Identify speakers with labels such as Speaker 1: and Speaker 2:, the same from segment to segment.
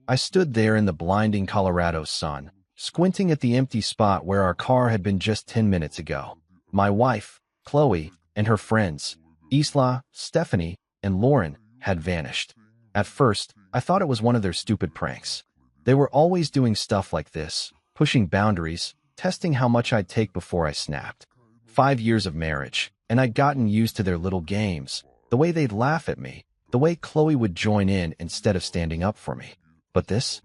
Speaker 1: I stood there in the blinding Colorado sun, squinting at the empty spot where our car had been just 10 minutes ago. My wife, Chloe, and her friends, Isla, Stephanie, and Lauren, had vanished. At first, I thought it was one of their stupid pranks. They were always doing stuff like this, pushing boundaries, testing how much I'd take before I snapped. 5 years of marriage, and I'd gotten used to their little games, the way they'd laugh at me, the way Chloe would join in instead of standing up for me. But this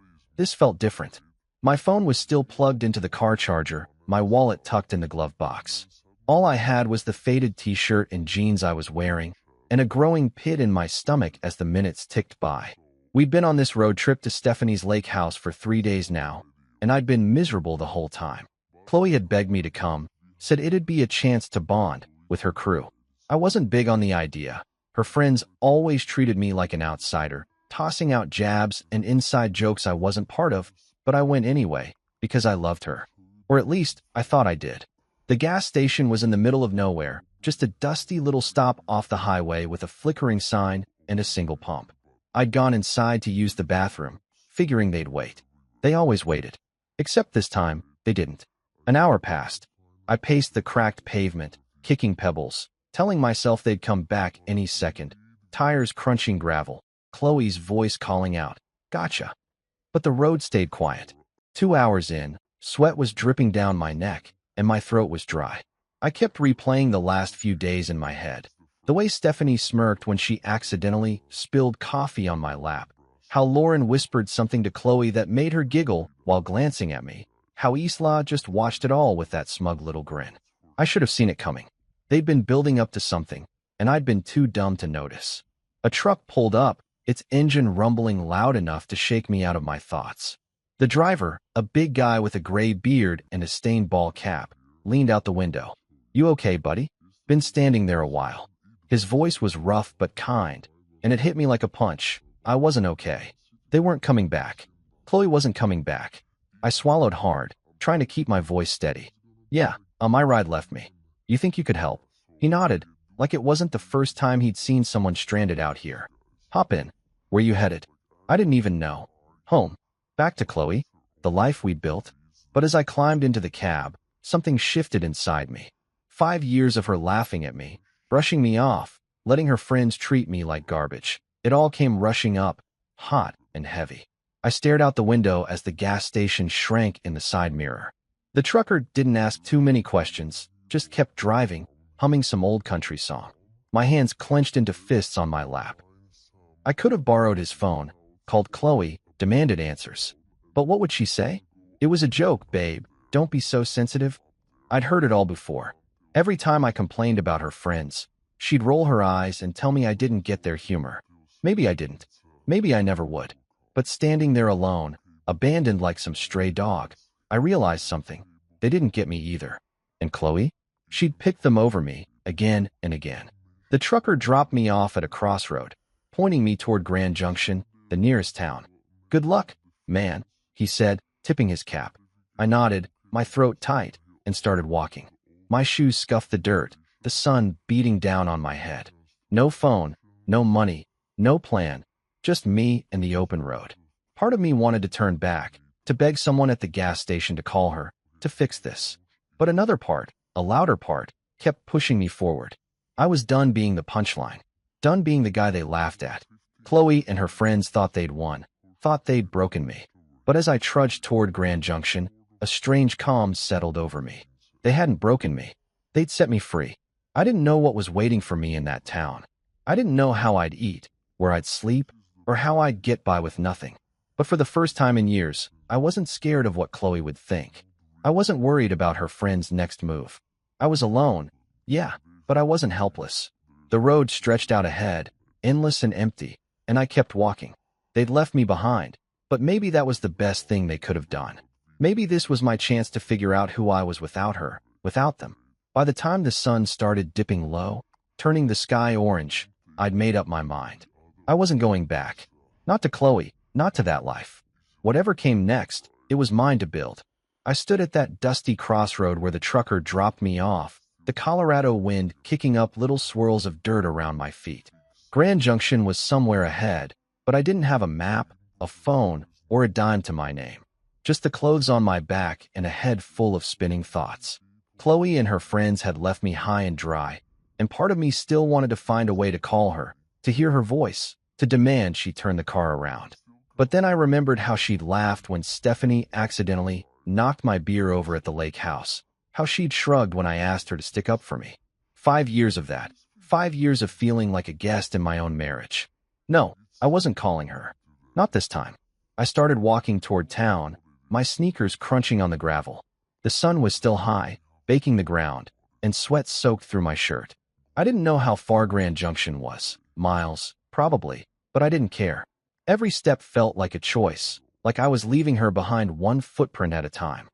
Speaker 1: felt different. My phone was still plugged into the car charger, my wallet tucked in the glove box. All I had was the faded t-shirt and jeans I was wearing, and a growing pit in my stomach as the minutes ticked by. We'd been on this road trip to Stephanie's lake house for 3 days now, and I'd been miserable the whole time. Chloe had begged me to come, said it'd be a chance to bond with her crew. I wasn't big on the idea. Her friends always treated me like an outsider, tossing out jabs and inside jokes I wasn't part of, but I went anyway, because I loved her. Or at least, I thought I did. The gas station was in the middle of nowhere, just a dusty little stop off the highway with a flickering sign and a single pump. I'd gone inside to use the bathroom, figuring they'd wait. They always waited. Except this time, they didn't. An hour passed. I paced the cracked pavement, kicking pebbles, telling myself they'd come back any second. Tires crunching gravel, Chloe's voice calling out, "Gotcha." But the road stayed quiet. 2 hours in, sweat was dripping down my neck, and my throat was dry. I kept replaying the last few days in my head. The way Stephanie smirked when she accidentally spilled coffee on my lap. How Lauren whispered something to Chloe that made her giggle while glancing at me. How Isla just watched it all with that smug little grin. I should have seen it coming. They'd been building up to something, and I'd been too dumb to notice. A truck pulled up, its engine rumbling loud enough to shake me out of my thoughts. The driver, a big guy with a gray beard and a stained ball cap, leaned out the window. "You okay, buddy?" Been standing there a while. His voice was rough but kind, and it hit me like a punch. I wasn't okay. They weren't coming back. Chloe wasn't coming back. I swallowed hard, trying to keep my voice steady. "Yeah, my ride left me. You think you could help?" He nodded, like it wasn't the first time he'd seen someone stranded out here. "Hop in." "Where you headed?" I didn't even know. "Home. Back to Chloe. The life we'd built." But as I climbed into the cab, something shifted inside me. 5 years of her laughing at me, brushing me off, letting her friends treat me like garbage. It all came rushing up, hot and heavy. I stared out the window as the gas station shrank in the side mirror. The trucker didn't ask too many questions, just kept driving, humming some old country song. My hands clenched into fists on my lap. I could have borrowed his phone, called Chloe, demanded answers. But what would she say? "It was a joke, babe. Don't be so sensitive." I'd heard it all before. Every time I complained about her friends, she'd roll her eyes and tell me I didn't get their humor. Maybe I didn't. Maybe I never would. But standing there alone, abandoned like some stray dog, I realized something. They didn't get me either. And Chloe? She'd picked them over me, again and again. The trucker dropped me off at a crossroad, pointing me toward Grand Junction, the nearest town. "Good luck, man," he said, tipping his cap. I nodded, my throat tight, and started walking. My shoes scuffed the dirt, the sun beating down on my head. No phone, no money, no plan, just me and the open road. Part of me wanted to turn back, to beg someone at the gas station to call her, to fix this. But another part, a louder part, kept pushing me forward. I was done being the punchline, done being the guy they laughed at. Chloe and her friends thought they'd won, thought they'd broken me. But as I trudged toward Grand Junction, a strange calm settled over me. They hadn't broken me. They'd set me free. I didn't know what was waiting for me in that town. I didn't know how I'd eat, where I'd sleep, or how I'd get by with nothing. But for the first time in years, I wasn't scared of what Chloe would think. I wasn't worried about her friend's next move. I was alone, yeah, but I wasn't helpless. The road stretched out ahead, endless and empty, and I kept walking. They'd left me behind, but maybe that was the best thing they could have done. Maybe this was my chance to figure out who I was without her, without them. By the time the sun started dipping low, turning the sky orange, I'd made up my mind. I wasn't going back. Not to Chloe, not to that life. Whatever came next, it was mine to build. I stood at that dusty crossroad where the trucker dropped me off, the Colorado wind kicking up little swirls of dirt around my feet. Grand Junction was somewhere ahead, but I didn't have a map, a phone, or a dime to my name. Just the clothes on my back and a head full of spinning thoughts. Chloe and her friends had left me high and dry, and part of me still wanted to find a way to call her, to hear her voice, to demand she turn the car around. But then I remembered how she'd laughed when Stephanie accidentally knocked my beer over at the lake house, how she'd shrugged when I asked her to stick up for me. 5 years of that. 5 years of feeling like a guest in my own marriage. No, I wasn't calling her. Not this time. I started walking toward town, my sneakers crunching on the gravel. The sun was still high, baking the ground, and sweat soaked through my shirt. I didn't know how far Grand Junction was. Miles, probably, but I didn't care. Every step felt like a choice, like I was leaving her behind one footprint at a time.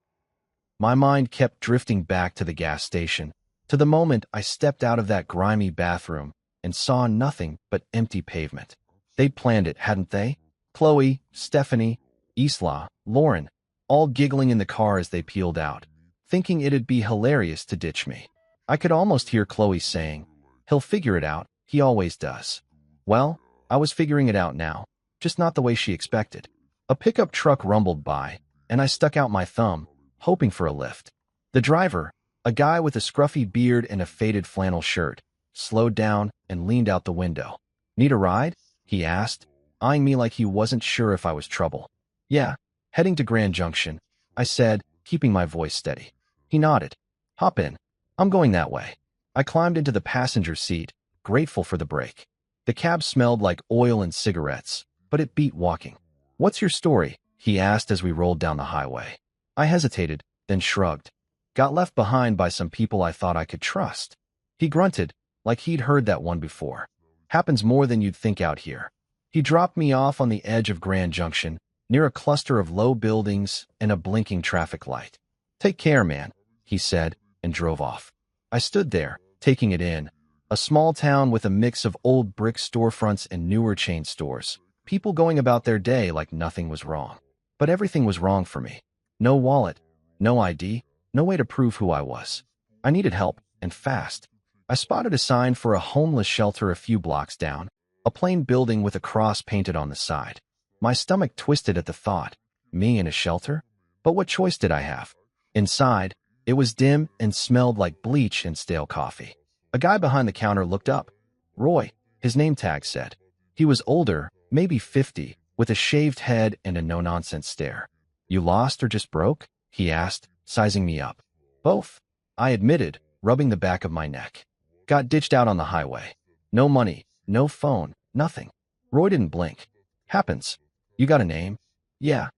Speaker 1: My mind kept drifting back to the gas station, to the moment I stepped out of that grimy bathroom and saw nothing but empty pavement. They'd planned it, hadn't they? Chloe, Stephanie, Isla, Lauren, all giggling in the car as they peeled out, thinking it'd be hilarious to ditch me. I could almost hear Chloe saying, "He'll figure it out, he always does." Well, I was figuring it out now, just not the way she expected. A pickup truck rumbled by, and I stuck out my thumb, hoping for a lift. The driver, a guy with a scruffy beard and a faded flannel shirt, slowed down and leaned out the window. "Need a ride?" he asked, eyeing me like he wasn't sure if I was trouble. "Yeah, heading to Grand Junction," I said, keeping my voice steady. He nodded. "Hop in. I'm going that way." I climbed into the passenger seat, grateful for the break. The cab smelled like oil and cigarettes, but it beat walking. "What's your story?" he asked as we rolled down the highway. I hesitated, then shrugged. "Got left behind by some people I thought I could trust." He grunted, like he'd heard that one before. "Happens more than you'd think out here." He dropped me off on the edge of Grand Junction, near a cluster of low buildings and a blinking traffic light. "Take care, man," he said, and drove off. I stood there, taking it in. A small town with a mix of old brick storefronts and newer chain stores. People going about their day like nothing was wrong. But everything was wrong for me. No wallet, no ID, no way to prove who I was. I needed help, and fast. I spotted a sign for a homeless shelter a few blocks down, a plain building with a cross painted on the side. My stomach twisted at the thought. Me in a shelter? But what choice did I have? Inside, it was dim and smelled like bleach and stale coffee. A guy behind the counter looked up. Roy, his name tag said. He was older, maybe 50, with a shaved head and a no-nonsense stare. "You lost or just broke?" he asked, sizing me up. "Both," I admitted, rubbing the back of my neck. "Got ditched out on the highway. No money, no phone, nothing." Roy didn't blink. "Happens. You got a name?" "Yeah.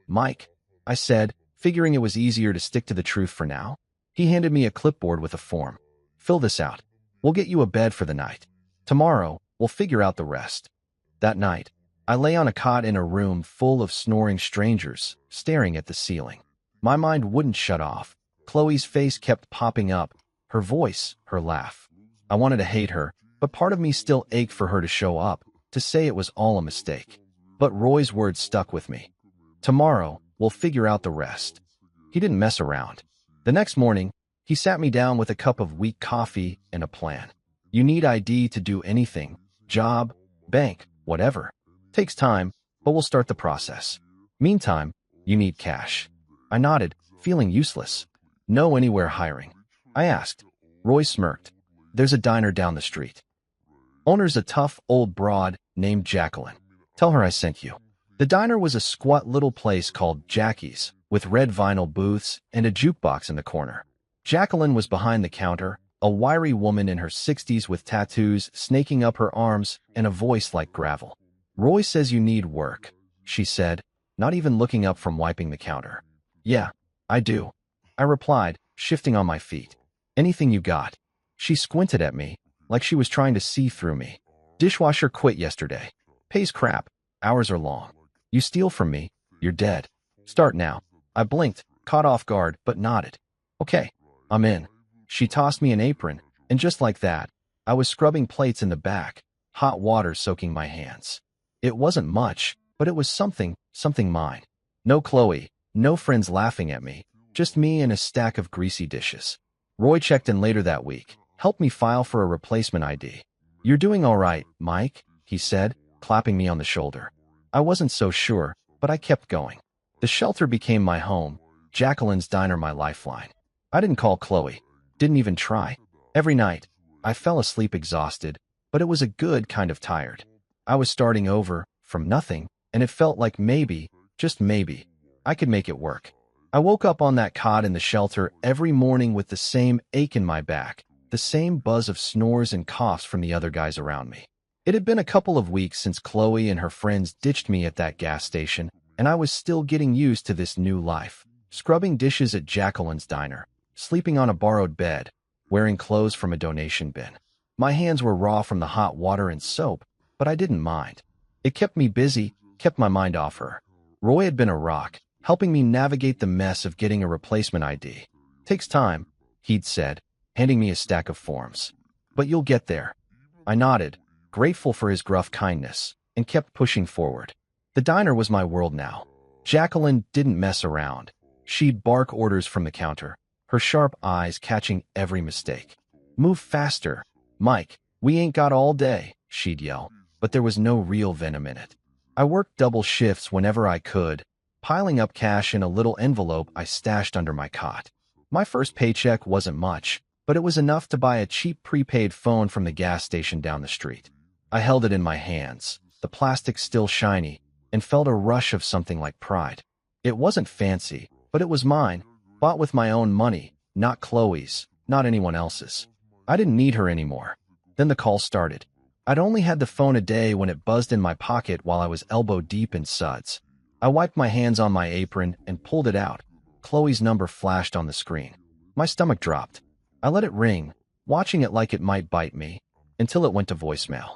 Speaker 1: Mike," I said, figuring it was easier to stick to the truth for now. He handed me a clipboard with a form. "Fill this out. We'll get you a bed for the night. Tomorrow, we'll figure out the rest." That night, I lay on a cot in a room full of snoring strangers, staring at the ceiling. My mind wouldn't shut off. Chloe's face kept popping up, her voice, her laugh. I wanted to hate her, but part of me still ached for her to show up, to say it was all a mistake. But Roy's words stuck with me. "Tomorrow, we'll figure out the rest." He didn't mess around. The next morning, he sat me down with a cup of weak coffee and a plan. "You need ID to do anything. Job, bank, whatever. Takes time, but we'll start the process. Meantime, you need cash." I nodded, feeling useless. "Know anywhere hiring?" I asked. Roy smirked. "There's a diner down the street. Owner's a tough old broad named Jacqueline. Tell her I sent you." The diner was a squat little place called Jackie's, with red vinyl booths and a jukebox in the corner. Jacqueline was behind the counter, a wiry woman in her 60s with tattoos snaking up her arms and a voice like gravel. "Roy says you need work," she said, not even looking up from wiping the counter. "Yeah, I do," I replied, shifting on my feet. "Anything you got." She squinted at me, like she was trying to see through me. "Dishwasher quit yesterday. Pays crap. Hours are long. You steal from me, you're dead. Start now." I blinked, caught off guard, but nodded. "Okay, I'm in." She tossed me an apron, and just like that, I was scrubbing plates in the back, hot water soaking my hands. It wasn't much, but it was something mine. No Chloe, no friends laughing at me, just me and a stack of greasy dishes. Roy checked in later that week, helped me file for a replacement ID. "You're doing all right, Mike," he said, clapping me on the shoulder. I wasn't so sure, but I kept going. The shelter became my home, Jacqueline's diner my lifeline. I didn't call Chloe, didn't even try. Every night, I fell asleep exhausted, but it was a good kind of tired. I was starting over, from nothing, and it felt like maybe, just maybe, I could make it work. I woke up on that cot in the shelter every morning with the same ache in my back, the same buzz of snores and coughs from the other guys around me. It had been a couple of weeks since Chloe and her friends ditched me at that gas station, and I was still getting used to this new life. Scrubbing dishes at Jacqueline's diner, sleeping on a borrowed bed, wearing clothes from a donation bin. My hands were raw from the hot water and soap, but I didn't mind. It kept me busy, kept my mind off her. Roy had been a rock, helping me navigate the mess of getting a replacement ID. Takes time, he'd said, handing me a stack of forms. But you'll get there. I nodded, grateful for his gruff kindness, and kept pushing forward. The diner was my world now. Jacqueline didn't mess around. She'd bark orders from the counter, her sharp eyes catching every mistake. Move faster, Mike, we ain't got all day, she'd yell, but there was no real venom in it. I worked double shifts whenever I could, piling up cash in a little envelope I stashed under my cot. My first paycheck wasn't much, but it was enough to buy a cheap prepaid phone from the gas station down the street. I held it in my hands, the plastic still shiny, and felt a rush of something like pride. It wasn't fancy, but it was mine, bought with my own money, not Chloe's, not anyone else's. I didn't need her anymore. Then the call started. I'd only had the phone a day when it buzzed in my pocket while I was elbow deep in suds. I wiped my hands on my apron and pulled it out. Chloe's number flashed on the screen. My stomach dropped. I let it ring, watching it like it might bite me, until it went to voicemail.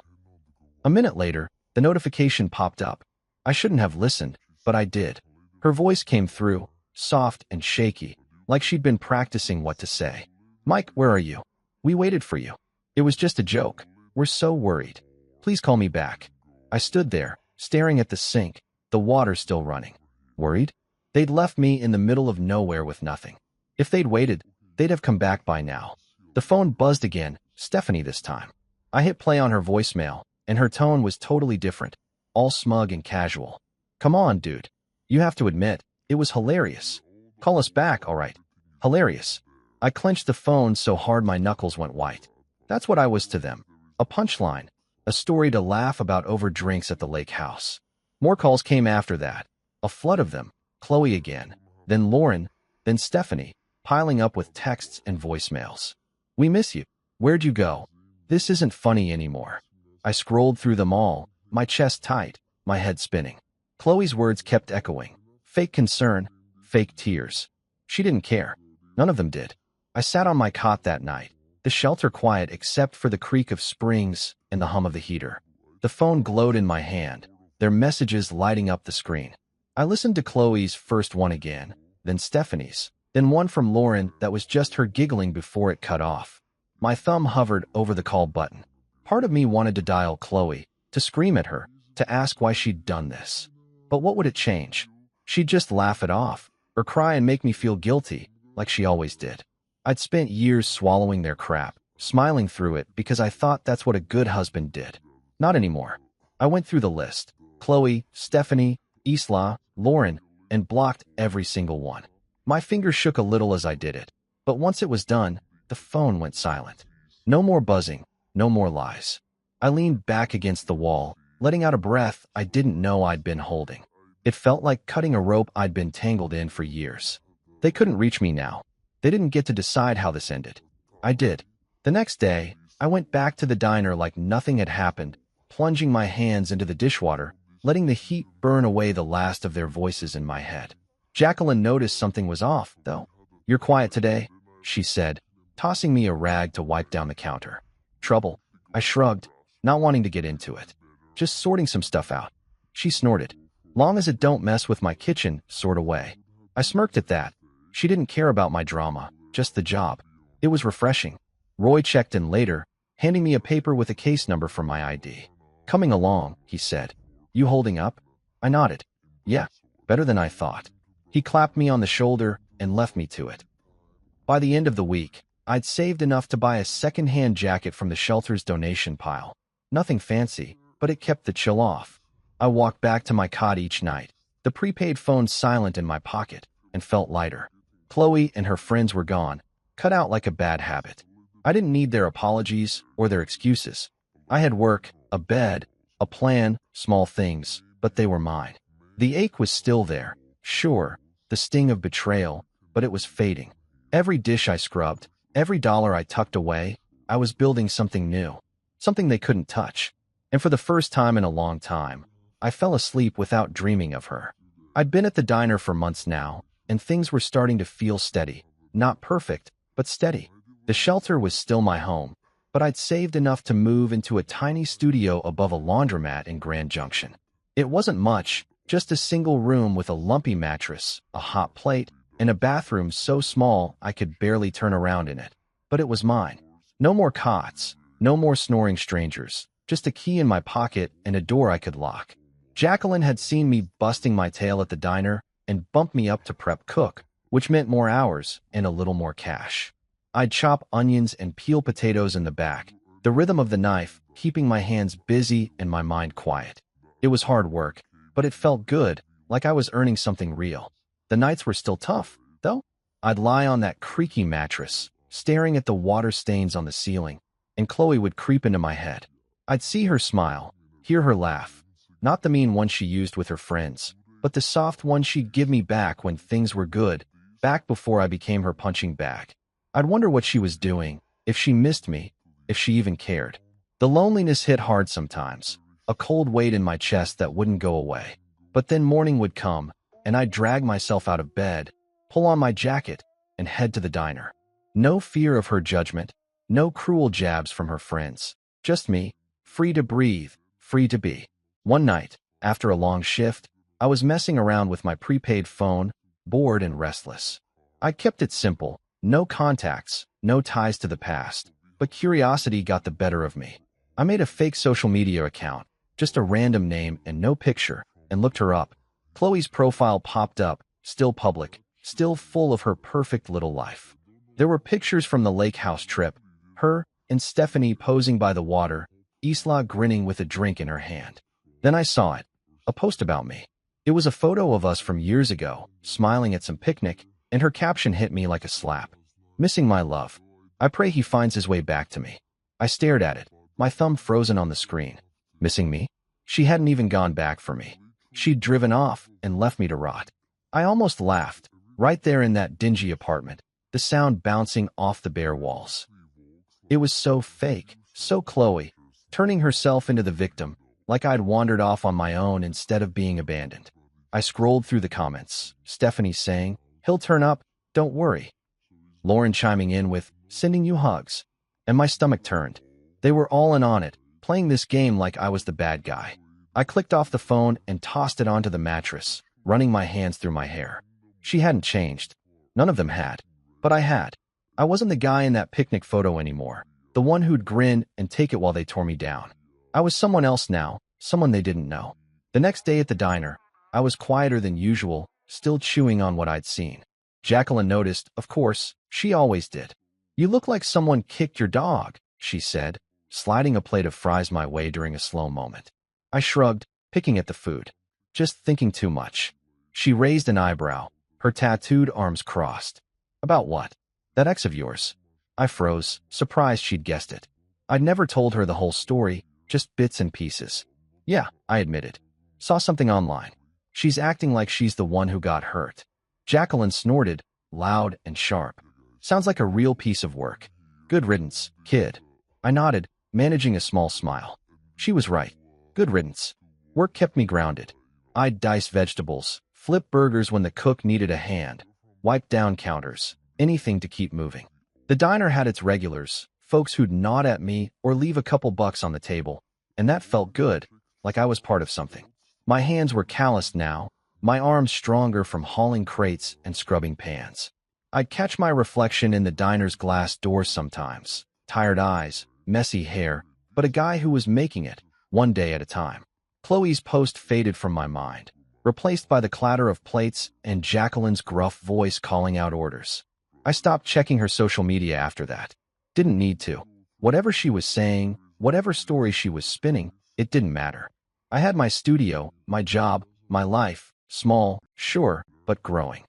Speaker 1: A minute later, the notification popped up. I shouldn't have listened, but I did. Her voice came through, soft and shaky, like she'd been practicing what to say. Mike, where are you? We waited for you. It was just a joke. We're so worried. Please call me back. I stood there, staring at the sink, the water still running. Worried? They'd left me in the middle of nowhere with nothing. If they'd waited, they'd have come back by now. The phone buzzed again, Stephanie this time. I hit play on her voicemail, and her tone was totally different, all smug and casual. Come on, dude. You have to admit, it was hilarious. Call us back, all right. Hilarious. I clenched the phone so hard my knuckles went white. That's what I was to them. A punchline, a story to laugh about over drinks at the lake house. More calls came after that, a flood of them. Chloe again, then Lauren, then Stephanie, piling up with texts and voicemails. We miss you. Where'd you go? This isn't funny anymore. I scrolled through them all, my chest tight, my head spinning. Chloe's words kept echoing. Fake concern, fake tears. She didn't care. None of them did. I sat on my cot that night, the shelter quiet except for the creak of springs and the hum of the heater. The phone glowed in my hand, their messages lighting up the screen. I listened to Chloe's first one again, then Stephanie's, then one from Lauren that was just her giggling before it cut off. My thumb hovered over the call button. Part of me wanted to dial Chloe, to scream at her, to ask why she'd done this. But what would it change? She'd just laugh it off, or cry and make me feel guilty, like she always did. I'd spent years swallowing their crap, smiling through it because I thought that's what a good husband did. Not anymore. I went through the list. Chloe, Stephanie, Isla, Lauren, and blocked every single one. My fingers shook a little as I did it, but once it was done, the phone went silent. No more buzzing, no more lies. I leaned back against the wall, letting out a breath I didn't know I'd been holding. It felt like cutting a rope I'd been tangled in for years. They couldn't reach me now. They didn't get to decide how this ended. I did. The next day, I went back to the diner like nothing had happened, plunging my hands into the dishwater, letting the heat burn away the last of their voices in my head. Jacqueline noticed something was off, though. You're quiet today, she said, tossing me a rag to wipe down the counter. Trouble. I shrugged, not wanting to get into it. Just sorting some stuff out. She snorted. Long as it don't mess with my kitchen, sort of way. I smirked at that. She didn't care about my drama, just the job. It was refreshing. Roy checked in later, handing me a paper with a case number for my ID. Coming along, he said. You holding up? I nodded. Yeah, better than I thought. He clapped me on the shoulder and left me to it. By the end of the week, I'd saved enough to buy a second-hand jacket from the shelter's donation pile. Nothing fancy, but it kept the chill off. I walked back to my cot each night, The prepaid phone silent in my pocket and felt lighter. Chloe and her friends were gone, cut out like a bad habit. I didn't need their apologies or their excuses. I had work, a bed, a plan, small things, but they were mine. The ache was still there, sure, the sting of betrayal, but it was fading. Every dish I scrubbed, every dollar I tucked away, I was building something new, something they couldn't touch. And for the first time in a long time, I fell asleep without dreaming of her. I'd been at the diner for months now, and things were starting to feel steady. Not perfect, but steady. The shelter was still my home, but I'd saved enough to move into a tiny studio above a laundromat in Grand Junction. It wasn't much, just a single room with a lumpy mattress, a hot plate, and a bathroom so small I could barely turn around in it. But it was mine. No more cots, no more snoring strangers, just a key in my pocket and a door I could lock. Jacqueline had seen me busting my tail at the diner and bumped me up to prep cook, which meant more hours and a little more cash. I'd chop onions and peel potatoes in the back, the rhythm of the knife keeping my hands busy and my mind quiet. It was hard work, but it felt good, like I was earning something real. The nights were still tough, though. I'd lie on that creaky mattress, staring at the water stains on the ceiling, and Chloe would creep into my head. I'd see her smile, hear her laugh. Not the mean one she used with her friends, but the soft one she'd give me back when things were good, back before I became her punching bag. I'd wonder what she was doing, if she missed me, if she even cared. The loneliness hit hard sometimes, a cold weight in my chest that wouldn't go away. But then morning would come, and I'd drag myself out of bed, pull on my jacket, and head to the diner. No fear of her judgment, no cruel jabs from her friends. Just me, free to breathe, free to be. One night, after a long shift, I was messing around with my prepaid phone, bored and restless. I kept it simple, no contacts, no ties to the past, but curiosity got the better of me. I made a fake social media account, just a random name and no picture, and looked her up. Chloe's profile popped up, still public, still full of her perfect little life. There were pictures from the lake house trip, her and Stephanie posing by the water, Isla grinning with a drink in her hand. Then I saw it, a post about me. It was a photo of us from years ago, smiling at some picnic, and her caption hit me like a slap. Missing my love. I pray he finds his way back to me. I stared at it, my thumb frozen on the screen. Missing me? She hadn't even gone back for me. She'd driven off and left me to rot. I almost laughed, right there in that dingy apartment, the sound bouncing off the bare walls. It was so fake, so Chloe, turning herself into the victim, like I'd wandered off on my own instead of being abandoned. I scrolled through the comments, Stephanie saying, "He'll turn up, don't worry." Lauren chiming in with, "Sending you hugs." And my stomach turned. They were all in on it, playing this game like I was the bad guy. I clicked off the phone and tossed it onto the mattress, running my hands through my hair. She hadn't changed. None of them had. But I had. I wasn't the guy in that picnic photo anymore, the one who'd grin and take it while they tore me down. I was someone else now, someone they didn't know. The next day at the diner, I was quieter than usual, still chewing on what I'd seen. Jacqueline noticed, of course, she always did. "You look like someone kicked your dog," she said, sliding a plate of fries my way during a slow moment. I shrugged, picking at the food. Just thinking too much. She raised an eyebrow, her tattooed arms crossed. "About what? That ex of yours?" I froze, surprised she'd guessed it. I'd never told her the whole story, just bits and pieces. "Yeah," I admitted. "Saw something online." She's acting like she's the one who got hurt. Jacqueline snorted, loud and sharp. "Sounds like a real piece of work. Good riddance, kid." I nodded, managing a small smile. She was right. Good riddance. Work kept me grounded. I'd dice vegetables, flip burgers when the cook needed a hand, wipe down counters, anything to keep moving. The diner had its regulars, folks who'd nod at me or leave a couple bucks on the table, and that felt good, like I was part of something. My hands were calloused now, my arms stronger from hauling crates and scrubbing pans. I'd catch my reflection in the diner's glass doors sometimes, tired eyes, messy hair, but a guy who was making it, one day at a time. Chloe's post faded from my mind, replaced by the clatter of plates and Jacqueline's gruff voice calling out orders. I stopped checking her social media after that. Didn't need to. Whatever she was saying, whatever story she was spinning, it didn't matter. I had my studio, my job, my life, Small, sure, but growing.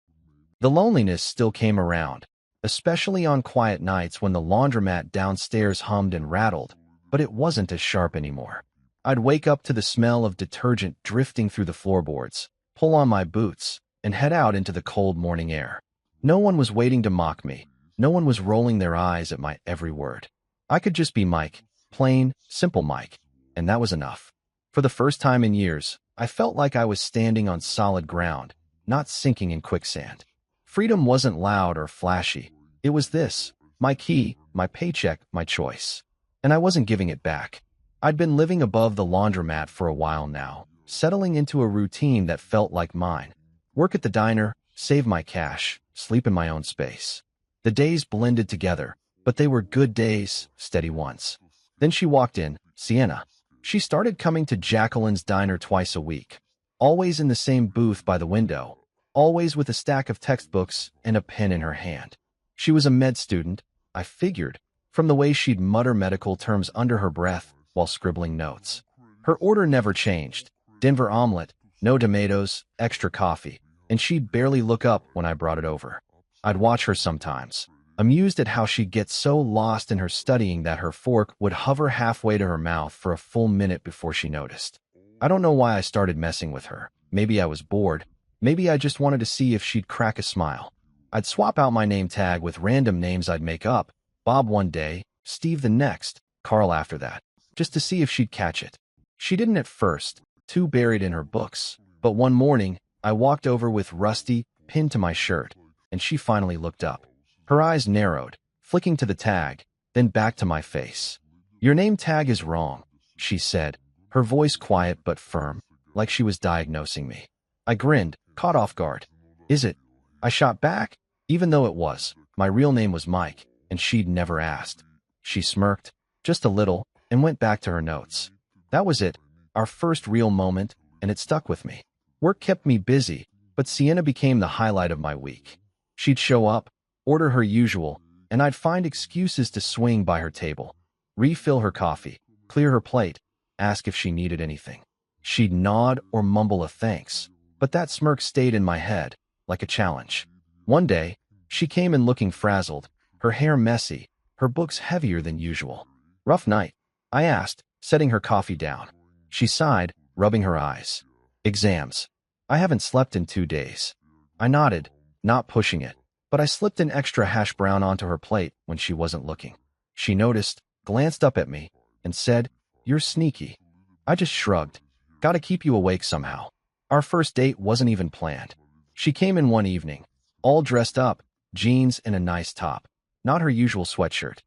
Speaker 1: The loneliness still came around, especially on quiet nights when the laundromat downstairs hummed and rattled, but it wasn't as sharp anymore. I'd wake up to the smell of detergent drifting through the floorboards, pull on my boots, and head out into the cold morning air. No one was waiting to mock me. No one was rolling their eyes at my every word. I could just be Mike, plain, simple Mike, and that was enough. For the first time in years, I felt like I was standing on solid ground, not sinking in quicksand. Freedom wasn't loud or flashy. It was this, my key, my paycheck, my choice. And I wasn't giving it back. I'd been living above the laundromat for a while now, settling into a routine that felt like mine. Work at the diner, save my cash, sleep in my own space. The days blended together, but they were good days, steady ones. Then she walked in, Sienna. She started coming to Jacqueline's diner twice a week, always in the same booth by the window, always with a stack of textbooks and a pen in her hand. She was a med student, I figured, from the way she'd mutter medical terms under her breath while scribbling notes. Her order never changed. Denver omelet, no tomatoes, extra coffee, and she'd barely look up when I brought it over. I'd watch her sometimes, amused at how she'd get so lost in her studying that her fork would hover halfway to her mouth for a full minute before she noticed. I don't know why I started messing with her. Maybe I was bored. Maybe I just wanted to see if she'd crack a smile. I'd swap out my name tag with random names I'd make up, Bob one day, Steve the next, Carl after that, just to see if she'd catch it. She didn't at first, too buried in her books, but one morning, I walked over with Rusty pinned to my shirt, and she finally looked up. Her eyes narrowed, flicking to the tag, then back to my face. "Your name tag is wrong," she said, her voice quiet but firm, like she was diagnosing me. I grinned, caught off guard. "Is it?" I shot back, even though it was. My real name was Mike, and she'd never asked. She smirked, just a little, and went back to her notes. That was it, our first real moment, and it stuck with me. Work kept me busy, but Sienna became the highlight of my week. She'd show up, order her usual, and I'd find excuses to swing by her table, refill her coffee, clear her plate, ask if she needed anything. She'd nod or mumble a thanks, but that smirk stayed in my head, like a challenge. One day, she came in looking frazzled, her hair messy, her books heavier than usual. "Rough night?" I asked, setting her coffee down. She sighed, rubbing her eyes. "Exams. I haven't slept in 2 days." I nodded, not pushing it, but I slipped an extra hash brown onto her plate when she wasn't looking. She noticed, glanced up at me, and said, "You're sneaky." I just shrugged. "Gotta keep you awake somehow." Our first date wasn't even planned. She came in one evening, all dressed up, jeans and a nice top, not her usual sweatshirt,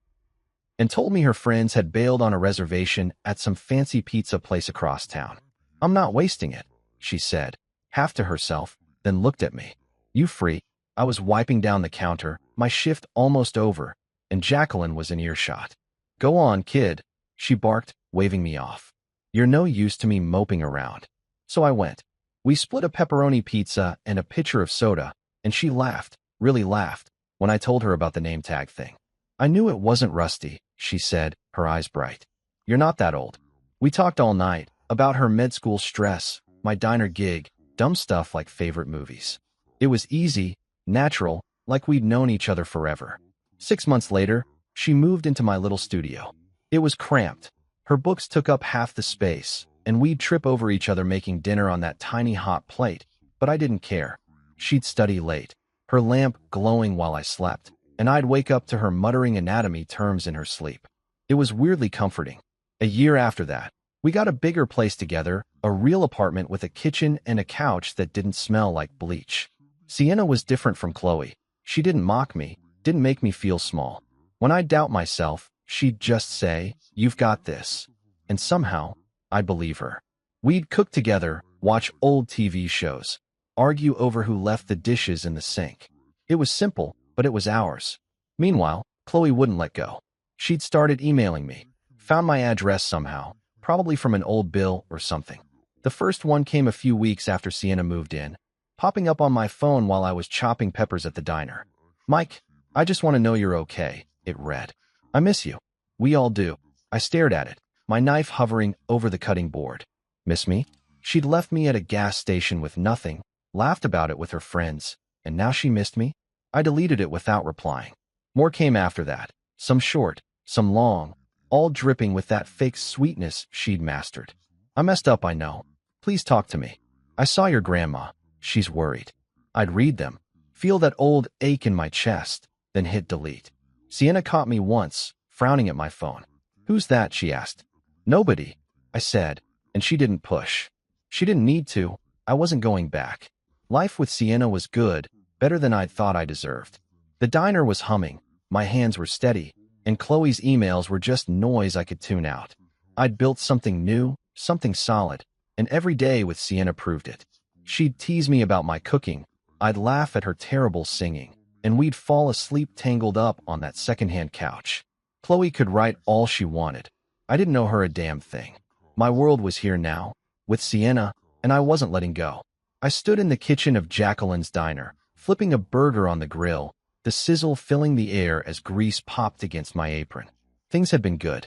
Speaker 1: and told me her friends had bailed on a reservation at some fancy pizza place across town. "I'm not wasting it," she said, half to herself, then looked at me. "You free?" I was wiping down the counter, my shift almost over, and Jacqueline was in earshot. "Go on, kid," she barked, waving me off. "You're no use to me moping around." So I went. We split a pepperoni pizza and a pitcher of soda, and she laughed, really laughed, when I told her about the name tag thing. "I knew it wasn't Rusty," she said, her eyes bright. "You're not that old." We talked all night, about her med school stress, my diner gig, dumb stuff like favorite movies. It was easy, natural, like we'd known each other forever. 6 months later, she moved into my little studio. It was cramped. Her books took up half the space, and we'd trip over each other making dinner on that tiny hot plate, but I didn't care. She'd study late, her lamp glowing while I slept, and I'd wake up to her muttering anatomy terms in her sleep. It was weirdly comforting. A year after that, we got a bigger place together, a real apartment with a kitchen and a couch that didn't smell like bleach. Sienna was different from Chloe. She didn't mock me, didn't make me feel small. When I'd doubt myself, she'd just say, "You've got this." And somehow, I'd believe her. We'd cook together, watch old TV shows, argue over who left the dishes in the sink. It was simple, but it was ours. Meanwhile, Chloe wouldn't let go. She'd started emailing me, found my address somehow, probably from an old bill or something. The first one came a few weeks after Sienna moved in, popping up on my phone while I was chopping peppers at the diner. "Mike, I just want to know you're okay," it read. "I miss you." "We all do." I stared at it, my knife hovering over the cutting board. "Miss me?" She'd left me at a gas station with nothing, laughed about it with her friends, and now she missed me? I deleted it without replying. More came after that, some short, some long, all dripping with that fake sweetness she'd mastered. I messed up, I know. Please talk to me. I saw your grandma. She's worried. I'd read them, feel that old ache in my chest, then hit delete. Sienna caught me once, frowning at my phone. Who's that? She asked. Nobody, I said, and she didn't push. She didn't need to. I wasn't going back. Life with Sienna was good, better than I'd thought I deserved. The diner was humming, my hands were steady, and Chloe's emails were just noise I could tune out. I'd built something new, something solid, and every day with Sienna proved it. She'd tease me about my cooking, I'd laugh at her terrible singing, and we'd fall asleep tangled up on that secondhand couch. Chloe could write all she wanted. I didn't know her a damn thing. My world was here now, with Sienna, and I wasn't letting go. I stood in the kitchen of Jacqueline's diner, flipping a burger on the grill, the sizzle filling the air as grease popped against my apron. Things had been good.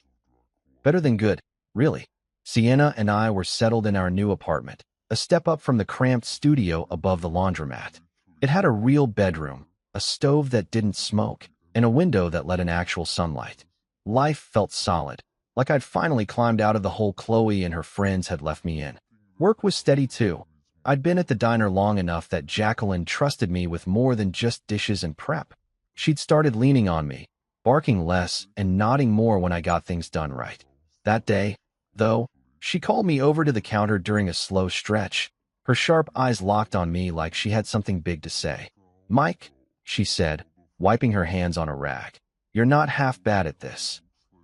Speaker 1: Better than good, really. Sienna and I were settled in our new apartment, a step up from the cramped studio above the laundromat. It had a real bedroom, a stove that didn't smoke, and a window that let in actual sunlight. Life felt solid, like I'd finally climbed out of the hole Chloe and her friends had left me in. Work was steady too. I'd been at the diner long enough that Jacqueline trusted me with more than just dishes and prep. She'd started leaning on me, barking less and nodding more when I got things done right. That day, though, she called me over to the counter during a slow stretch, her sharp eyes locked on me like she had something big to say. Mike, she said, wiping her hands on a rag, you're not half bad at this.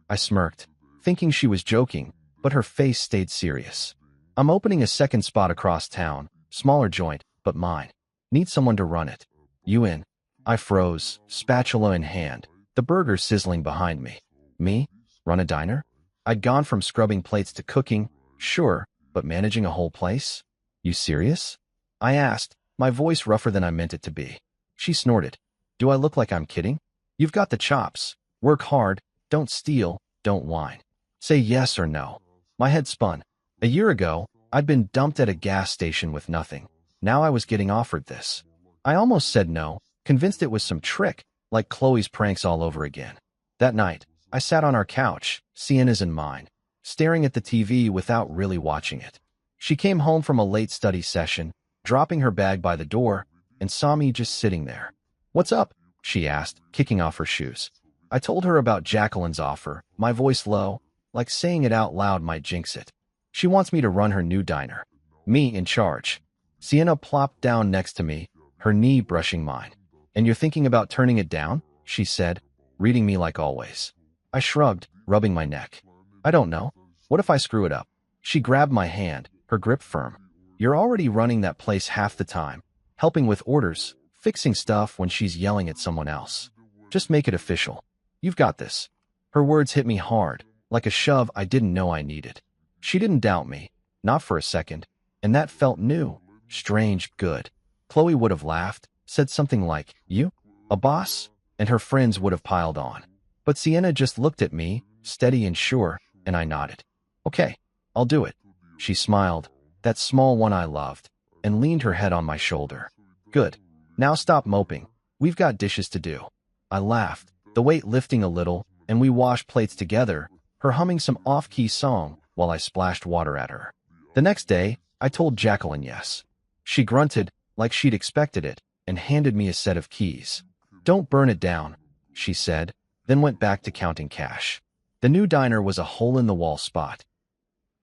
Speaker 1: I smirked, thinking she was joking, but her face stayed serious. I'm opening a second spot across town, smaller joint, but mine. Need someone to run it. You in? I froze, spatula in hand, the burger sizzling behind me. Me? Run a diner? I'd gone from scrubbing plates to cooking, sure, but managing a whole place? You serious? I asked, my voice rougher than I meant it to be. She snorted. Do I look like I'm kidding? You've got the chops. Work hard, don't steal, don't whine. Say yes or no. My head spun. A year ago, I'd been dumped at a gas station with nothing. Now I was getting offered this. I almost said no, convinced it was some trick, like Chloe's pranks all over again. That night, I sat on our couch, Sienna's and mine, staring at the TV without really watching it. She came home from a late study session, dropping her bag by the door, and saw me just sitting there. What's up? She asked, kicking off her shoes. I told her about Jacqueline's offer, my voice low, like saying it out loud might jinx it. She wants me to run her new diner. Me in charge. Sienna plopped down next to me, her knee brushing mine. And you're thinking about turning it down? She said, reading me like always. I shrugged, rubbing my neck. I don't know. What if I screw it up? She grabbed my hand, her grip firm. You're already running that place half the time, helping with orders, fixing stuff when she's yelling at someone else. Just make it official. You've got this. Her words hit me hard, like a shove I didn't know I needed. She didn't doubt me, not for a second, and that felt new, strange, good. Chloe would have laughed, said something like, you? A boss? And her friends would have piled on. But Sienna just looked at me, steady and sure, and I nodded. Okay, I'll do it. She smiled, that small one I loved, and leaned her head on my shoulder. Good. Now stop moping. We've got dishes to do. I laughed, the weight lifting a little, and we washed plates together, her humming some off-key song while I splashed water at her. The next day, I told Jacqueline yes. She grunted, like she'd expected it, and handed me a set of keys. Don't burn it down, she said, then went back to counting cash. The new diner was a hole-in-the-wall spot.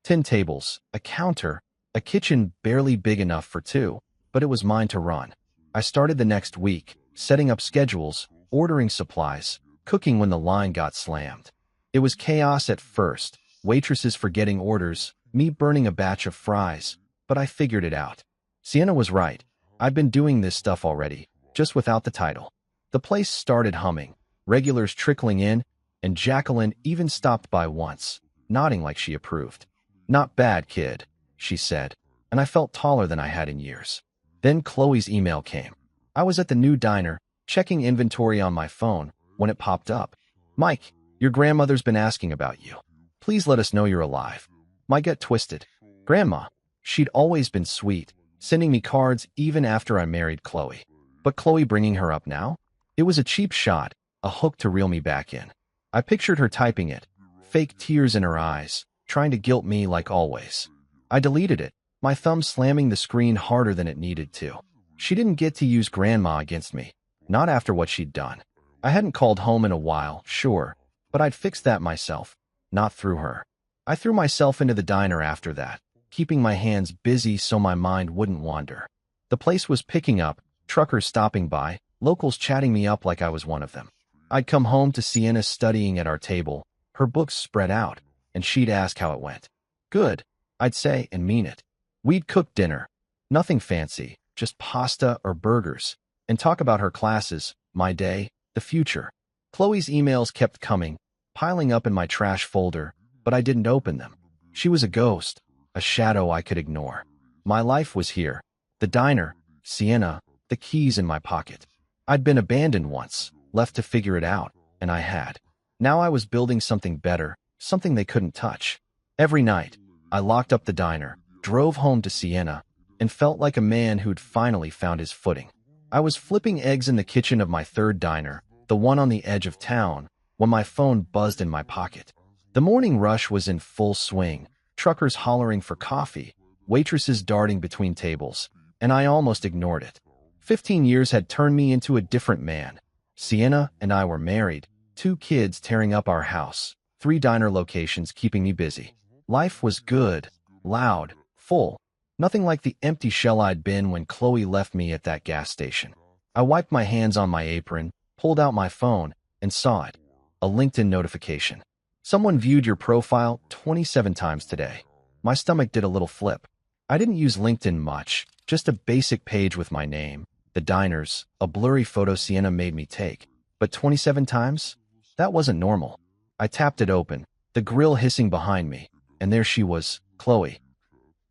Speaker 1: 10 tables, a counter, a kitchen barely big enough for two, but it was mine to run. I started the next week, setting up schedules, ordering supplies, cooking when the line got slammed. It was chaos at first, waitresses forgetting orders, me burning a batch of fries, but I figured it out. Sienna was right. I'd been doing this stuff already, just without the title. The place started humming, regulars trickling in, and Jacqueline even stopped by once, nodding like she approved. Not bad, kid, she said, and I felt taller than I had in years. Then Chloe's email came. I was at the new diner, checking inventory on my phone, when it popped up. Mike, your grandmother's been asking about you. Please let us know you're alive. My gut twisted. Grandma. She'd always been sweet, sending me cards even after I married Chloe. But Chloe bringing her up now? It was a cheap shot, a hook to reel me back in. I pictured her typing it, fake tears in her eyes, trying to guilt me like always. I deleted it, my thumb slamming the screen harder than it needed to. She didn't get to use grandma against me, not after what she'd done. I hadn't called home in a while, sure, but I'd fixed that myself, not through her. I threw myself into the diner after that, keeping my hands busy so my mind wouldn't wander. The place was picking up, truckers stopping by, locals chatting me up like I was one of them. I'd come home to Sienna studying at our table, her books spread out, and she'd ask how it went. Good, I'd say and mean it. We'd cook dinner. Nothing fancy, just pasta or burgers, and talk about her classes, my day, the future. Chloe's emails kept coming, piling up in my trash folder, but I didn't open them. She was a ghost, a shadow I could ignore. My life was here. The diner, Sienna, the keys in my pocket. I'd been abandoned once, left to figure it out, and I had. Now I was building something better, something they couldn't touch. Every night, I locked up the diner, drove home to Sienna, and felt like a man who'd finally found his footing. I was flipping eggs in the kitchen of my third diner, the one on the edge of town, when my phone buzzed in my pocket. The morning rush was in full swing, truckers hollering for coffee, waitresses darting between tables, and I almost ignored it. 15 years had turned me into a different man. Sienna and I were married, 2 kids tearing up our house, 3 diner locations keeping me busy. Life was good, loud, full, nothing like the empty shell I'd been when Chloe left me at that gas station. I wiped my hands on my apron, pulled out my phone, and saw it. A LinkedIn notification. Someone viewed your profile 27 times today. My stomach did a little flip. I didn't use LinkedIn much, just a basic page with my name, the diners, a blurry photo Sienna made me take. But 27 times? That wasn't normal. I tapped it open, the grill hissing behind me, and there she was, Chloe.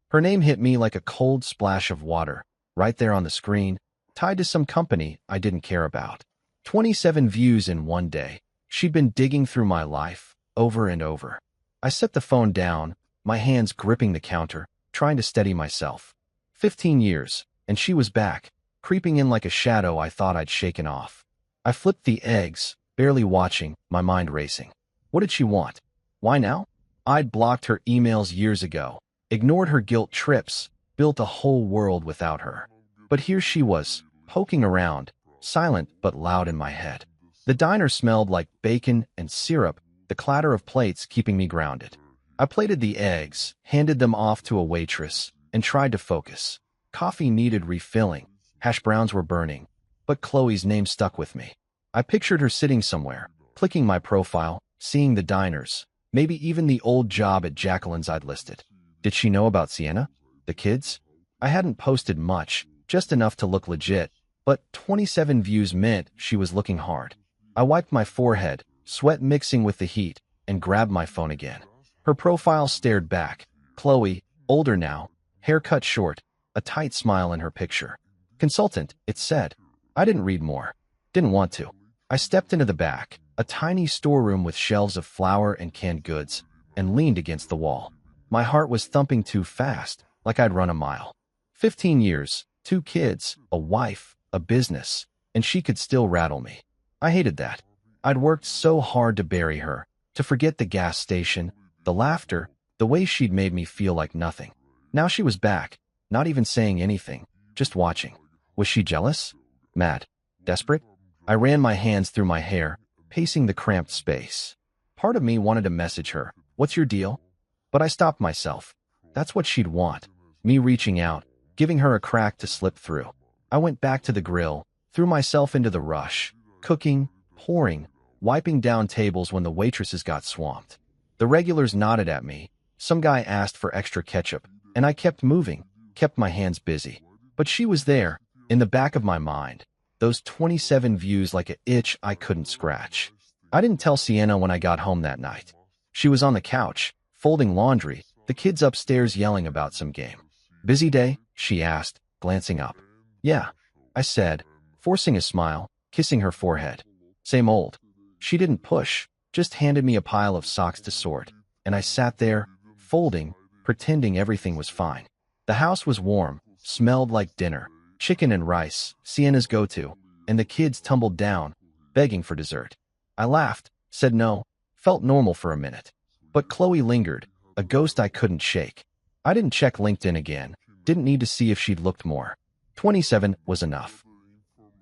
Speaker 1: Her name hit me like a cold splash of water, right there on the screen, tied to some company I didn't care about. 27 views in one day. She'd been digging through my life, over and over. I set the phone down, my hands gripping the counter, trying to steady myself. 15 years, and she was back, creeping in like a shadow I thought I'd shaken off. I flipped the eggs, barely watching, my mind racing. What did she want? Why now? I'd blocked her emails years ago, ignored her guilt trips, built a whole world without her. But here she was, poking around, silent but loud in my head. The diner smelled like bacon and syrup, the clatter of plates keeping me grounded. I plated the eggs, handed them off to a waitress, and tried to focus. Coffee needed refilling, hash browns were burning, but Chloe's name stuck with me. I pictured her sitting somewhere, clicking my profile, seeing the diners, maybe even the old job at Jacqueline's I'd listed. Did she know about Sienna? The kids? I hadn't posted much, just enough to look legit, but 27 views meant she was looking hard. I wiped my forehead, sweat mixing with the heat, and grabbed my phone again. Her profile stared back. Chloe, older now, hair cut short, a tight smile in her picture. Consultant, it said. I didn't read more. Didn't want to. I stepped into the back, a tiny storeroom with shelves of flour and canned goods, and leaned against the wall. My heart was thumping too fast, like I'd run a mile. 15 years, 2 kids, a wife, a business, and she could still rattle me. I hated that. I'd worked so hard to bury her, to forget the gas station, the laughter, the way she'd made me feel like nothing. Now she was back, not even saying anything, just watching. Was she jealous? Mad? Desperate? I ran my hands through my hair, pacing the cramped space. Part of me wanted to message her, "What's your deal?" But I stopped myself. That's what she'd want, me reaching out, giving her a crack to slip through. I went back to the grill, threw myself into the rush, cooking, pouring, wiping down tables when the waitresses got swamped. The regulars nodded at me. Some guy asked for extra ketchup, and I kept moving, kept my hands busy. But she was there, in the back of my mind, those 27 views like an itch I couldn't scratch. I didn't tell Sienna when I got home that night. She was on the couch, folding laundry, the kids upstairs yelling about some game. Busy day? She asked, glancing up. Yeah, I said, forcing a smile, kissing her forehead. Same old. She didn't push, just handed me a pile of socks to sort, and I sat there, folding, pretending everything was fine. The house was warm, smelled like dinner, chicken and rice, Sienna's go-to, and the kids tumbled down, begging for dessert. I laughed, said no, felt normal for a minute. But Chloe lingered, a ghost I couldn't shake. I didn't check LinkedIn again, didn't need to see if she'd looked more. 27 was enough.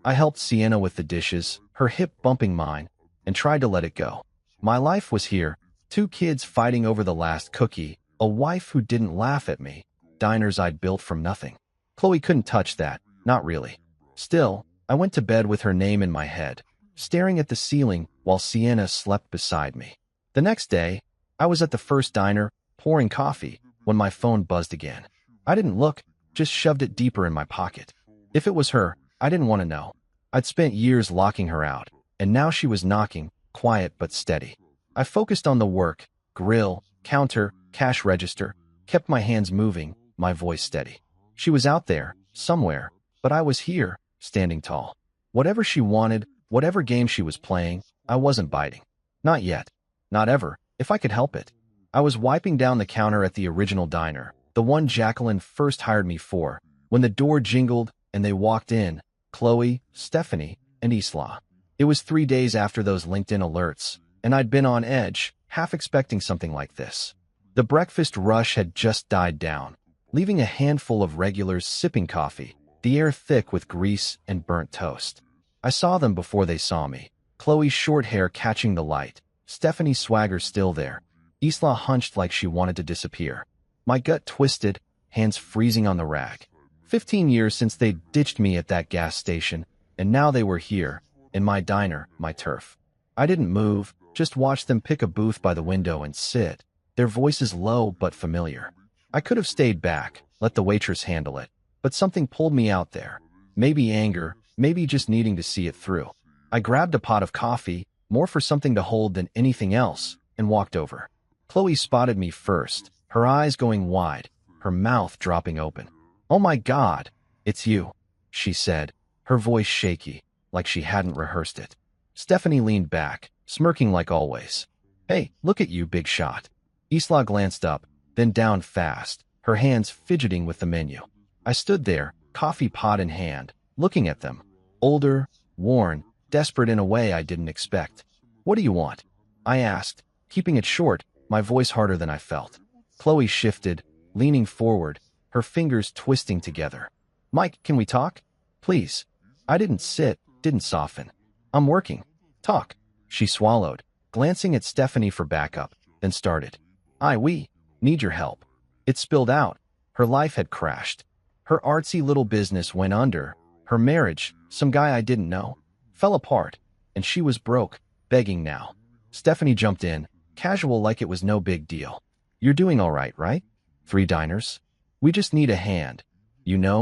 Speaker 1: I helped Sienna with the dishes, her hip bumping mine, and tried to let it go. My life was here, 2 kids fighting over the last cookie, a wife who didn't laugh at me, diners I'd built from nothing. Chloe couldn't touch that, not really. Still, I went to bed with her name in my head, staring at the ceiling while Sienna slept beside me. The next day, I was at the first diner, pouring coffee, when my phone buzzed again. I didn't look, just shoved it deeper in my pocket. If it was her, I didn't want to know. I'd spent years locking her out, and now she was knocking, quiet but steady. I focused on the work, grill, counter, cash register, kept my hands moving, my voice steady. She was out there, somewhere, but I was here, standing tall. Whatever she wanted, whatever game she was playing, I wasn't biting. Not yet. Not ever, if I could help it. I was wiping down the counter at the original diner, the one Jacqueline first hired me for, when the door jingled and they walked in, Chloe, Stephanie, and Isla. It was 3 days after those LinkedIn alerts, and I'd been on edge, half expecting something like this. The breakfast rush had just died down, leaving a handful of regulars sipping coffee, the air thick with grease and burnt toast. I saw them before they saw me, Chloe's short hair catching the light, Stephanie's swagger still there, Isla hunched like she wanted to disappear. My gut twisted, hands freezing on the rack. 15 years since they ditched me at that gas station, and now they were here, in my diner, my turf. I didn't move, just watched them pick a booth by the window and sit, their voices low but familiar. I could have stayed back, let the waitress handle it, but something pulled me out there. Maybe anger, maybe just needing to see it through. I grabbed a pot of coffee, more for something to hold than anything else, and walked over. Chloe spotted me first, her eyes going wide, her mouth dropping open. "Oh my God, it's you," she said, her voice shaky, like she hadn't rehearsed it. Stephanie leaned back, smirking like always. "Hey, look at you, big shot." Isla glanced up, then down fast, her hands fidgeting with the menu. I stood there, coffee pot in hand, looking at them. Older, worn, desperate in a way I didn't expect. "What do you want?" I asked, keeping it short, my voice harder than I felt. Chloe shifted, leaning forward, her fingers twisting together. "Mike, can we talk? Please." I didn't sit, didn't soften. "I'm working. Talk." She swallowed, glancing at Stephanie for backup, then started. We need your help." It spilled out. Her life had crashed. Her artsy little business went under. Her marriage, some guy I didn't know, fell apart, and she was broke, begging now. Stephanie jumped in, casual like it was no big deal. "You're doing all right? 3 diners? We just need a hand,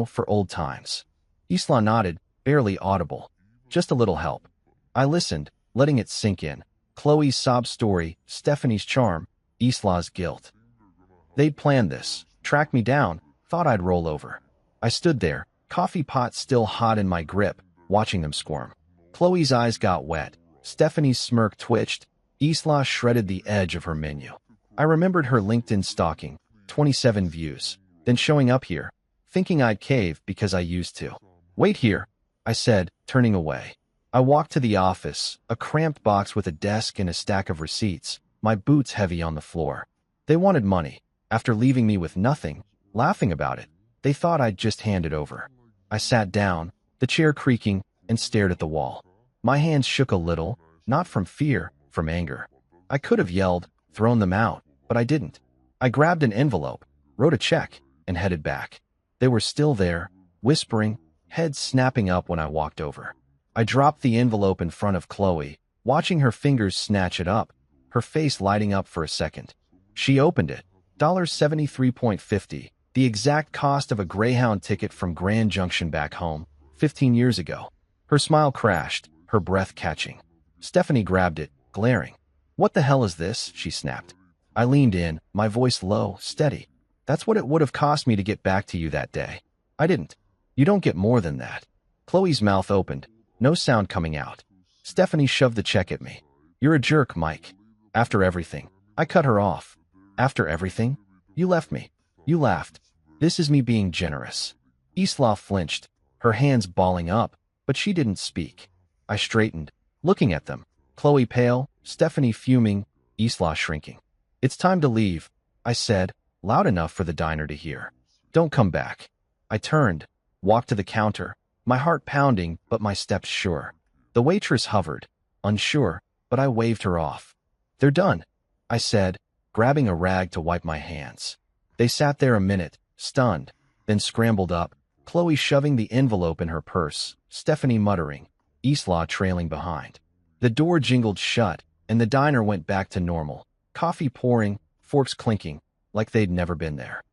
Speaker 1: for old times." Isla nodded, barely audible. "Just a little help." I listened, letting it sink in. Chloe's sob story, Stephanie's charm, Isla's guilt. They'd planned this, tracked me down, thought I'd roll over. I stood there, coffee pot still hot in my grip, watching them squirm. Chloe's eyes got wet, Stephanie's smirk twitched, Isla shredded the edge of her menu. I remembered her LinkedIn stalking, 27 views, then showing up here, thinking I'd cave because I used to. "Wait here," I said, turning away. I walked to the office, a cramped box with a desk and a stack of receipts, my boots heavy on the floor. They wanted money. After leaving me with nothing, laughing about it, they thought I'd just hand it over. I sat down, the chair creaking, and stared at the wall. My hands shook a little, not from fear, from anger. I could have yelled, thrown them out, but I didn't. I grabbed an envelope, wrote a check, and headed back. They were still there, whispering, heads snapping up when I walked over. I dropped the envelope in front of Chloe, watching her fingers snatch it up, her face lighting up for a second. She opened it. $73.50, the exact cost of a Greyhound ticket from Grand Junction back home, 15 years ago. Her smile crashed, her breath catching. Stephanie grabbed it, glaring. "What the hell is this?" she snapped. I leaned in, my voice low, steady. "That's what it would have cost me to get back to you that day. I didn't. You don't get more than that." Chloe's mouth opened, no sound coming out. Stephanie shoved the check at me. "You're a jerk, Mike. After everything." I cut her off. "After everything? You left me. You laughed. This is me being generous." Isla flinched, her hands balling up, but she didn't speak. I straightened, looking at them. Chloe pale, Stephanie fuming, Isla shrinking. "It's time to leave," I said, loud enough for the diner to hear. "Don't come back." I turned, walked to the counter, my heart pounding but my steps sure. The waitress hovered, unsure, but I waved her off. "They're done," I said, grabbing a rag to wipe my hands. They sat there a minute, stunned, then scrambled up, Chloe shoving the envelope in her purse, Stephanie muttering, Isla trailing behind. The door jingled shut, and the diner went back to normal, coffee pouring, forks clinking, like they'd never been there.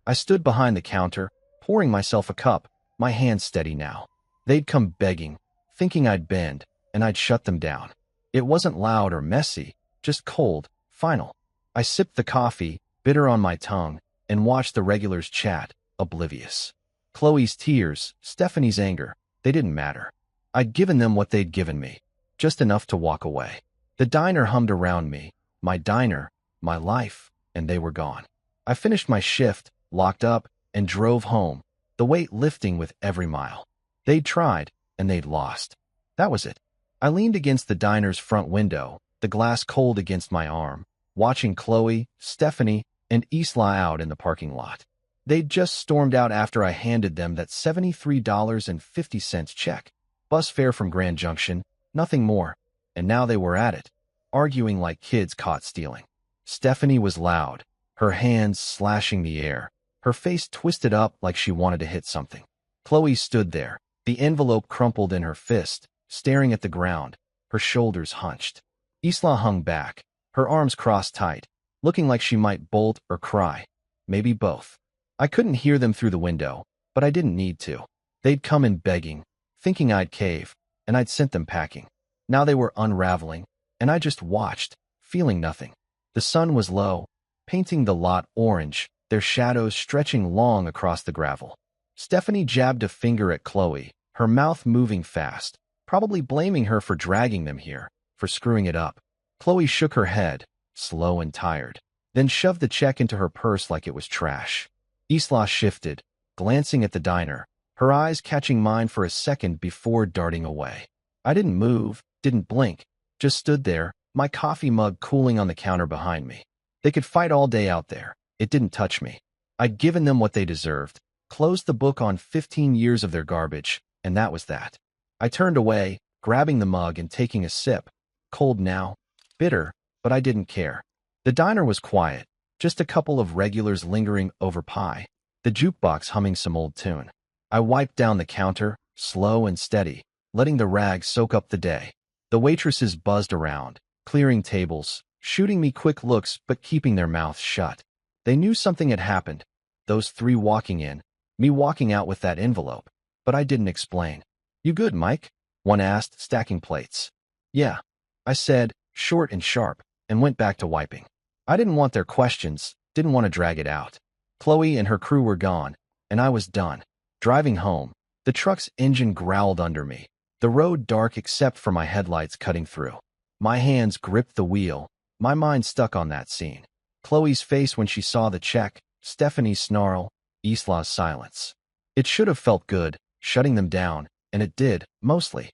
Speaker 1: I stood behind the counter, pouring myself a cup, my hands steady now. They'd come begging, thinking I'd bend, and I'd shut them down. It wasn't loud or messy, just cold, final. I sipped the coffee, bitter on my tongue, and watched the regulars chat, oblivious. Chloe's tears, Stephanie's anger, they didn't matter. I'd given them what they'd given me, just enough to walk away. The diner hummed around me, my diner, my life, and they were gone. I finished my shift, locked up, and drove home, the weight lifting with every mile. They'd tried, and they'd lost. That was it. I leaned against the diner's front window, the glass cold against my arm, watching Chloe, Stephanie, and Isla out in the parking lot. They'd just stormed out after I handed them that $73.50 check. Bus fare from Grand Junction, nothing more. And now they were at it, arguing like kids caught stealing. Stephanie was loud, her hands slashing the air, her face twisted up like she wanted to hit something. Chloe stood there, the envelope crumpled in her fist, staring at the ground, her shoulders hunched. Isla hung back, her arms crossed tight, looking like she might bolt or cry. Maybe both. I couldn't hear them through the window, but I didn't need to. They'd come in begging, thinking I'd cave, and I'd sent them packing. Now they were unraveling, and I just watched, feeling nothing. The sun was low, painting the lot orange, their shadows stretching long across the gravel. Stephanie jabbed a finger at Chloe, her mouth moving fast, probably blaming her for dragging them here, for screwing it up. Chloe shook her head, slow and tired, then shoved the check into her purse like it was trash. Isla shifted, glancing at the diner, her eyes catching mine for a second before darting away. I didn't move, didn't blink, just stood there, my coffee mug cooling on the counter behind me. They could fight all day out there. It didn't touch me. I'd given them what they deserved, closed the book on 15 years of their garbage, and that was that. I turned away, grabbing the mug and taking a sip. Cold now, bitter, but I didn't care. The diner was quiet, just a couple of regulars lingering over pie, the jukebox humming some old tune. I wiped down the counter, slow and steady, letting the rag soak up the day. The waitresses buzzed around, clearing tables, shooting me quick looks but keeping their mouths shut. They knew something had happened, those three walking in, me walking out with that envelope, but I didn't explain. "You good, Mike?" one asked, stacking plates. "Yeah," I said, short and sharp, and went back to wiping. I didn't want their questions, didn't want to drag it out. Chloe and her crew were gone, and I was done. Driving home, the truck's engine growled under me, the road dark except for my headlights cutting through. My hands gripped the wheel, my mind stuck on that scene. Chloe's face when she saw the check, Stephanie's snarl, Isla's silence. It should have felt good, shutting them down, and it did, mostly.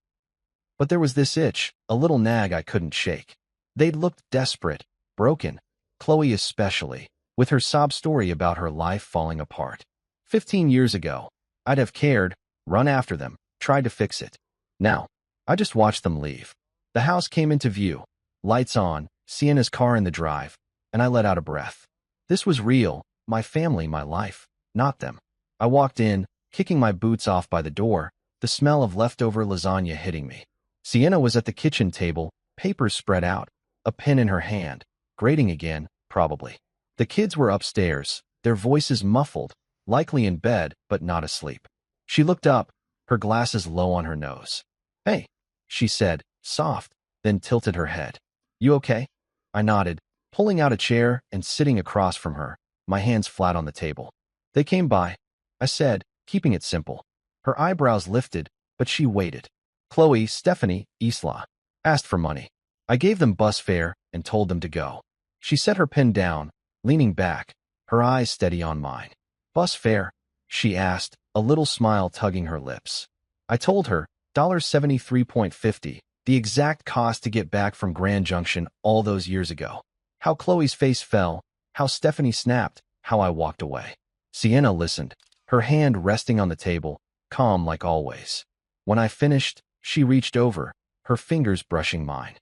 Speaker 1: But there was this itch, a little nag I couldn't shake. They'd looked desperate, broken, Chloe especially, with her sob story about her life falling apart. 15 years ago, I'd have cared, run after them, tried to fix it. Now, I just watched them leave. The house came into view, lights on, Sienna's car in the drive, and I let out a breath. This was real, my family, my life, not them. I walked in, kicking my boots off by the door, the smell of leftover lasagna hitting me. Sienna was at the kitchen table, papers spread out, a pen in her hand, grating again, probably. The kids were upstairs, their voices muffled, likely in bed but not asleep. She looked up, her glasses low on her nose. "Hey," she said, soft, then tilted her head. "You okay?" I nodded, pulling out a chair and sitting across from her, my hands flat on the table. "They came by," I said, keeping it simple. Her eyebrows lifted, but she waited. Chloe, Stephanie, Isla asked for money. I gave them bus fare and told them to go. She set her pen down, leaning back, her eyes steady on mine. "Bus fare?" she asked, a little smile tugging her lips. I told her, $73.50, the exact cost to get back from Grand Junction all those years ago. How Chloe's face fell, how Stephanie snapped, how I walked away. Sienna listened, her hand resting on the table, calm like always. When I finished, she reached over, her fingers brushing mine.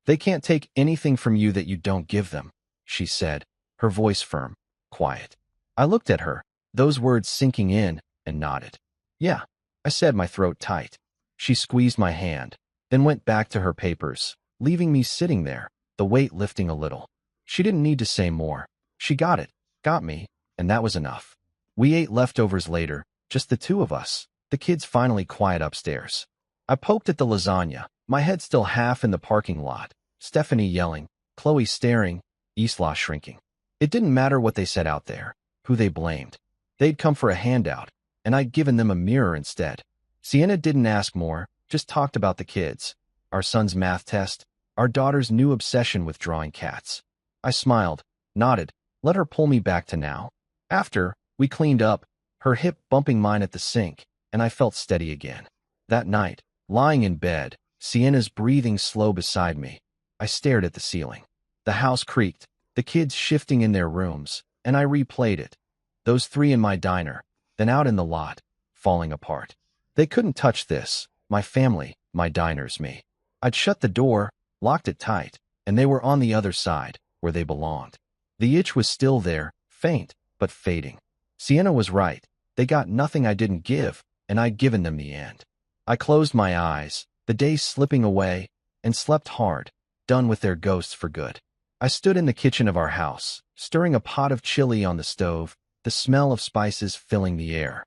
Speaker 1: They can't take anything from you that you don't give them, she said, her voice firm, quiet. I looked at her, those words sinking in, and nodded. Yeah, I said, my throat tight. She squeezed my hand, then went back to her papers, leaving me sitting there, the weight lifting a little. She didn't need to say more. She got it, got me, and that was enough. We ate leftovers later, just the two of us, the kids finally quiet upstairs. I poked at the lasagna, my head still half in the parking lot, Stephanie yelling, Chloe staring, Isla shrinking. It didn't matter what they said out there, who they blamed. They'd come for a handout, and I'd given them a mirror instead. Sienna didn't ask more, just talked about the kids, our son's math test, our daughter's new obsession with drawing cats. I smiled, nodded, let her pull me back to now. After, we cleaned up, her hip bumping mine at the sink, and I felt steady again. That night, lying in bed, Sienna's breathing slow beside me, I stared at the ceiling. The house creaked, the kids shifting in their rooms, and I replayed it. Those three in my diner, then out in the lot, falling apart. They couldn't touch this, my family, my diners, me. I'd shut the door, locked it tight, and they were on the other side, where they belonged. The itch was still there, faint, but fading. Sienna was right. They got nothing I didn't give, and I'd given them the end. I closed my eyes, the days slipping away, and slept hard, done with their ghosts for good. I stood in the kitchen of our house, stirring a pot of chili on the stove, the smell of spices filling the air.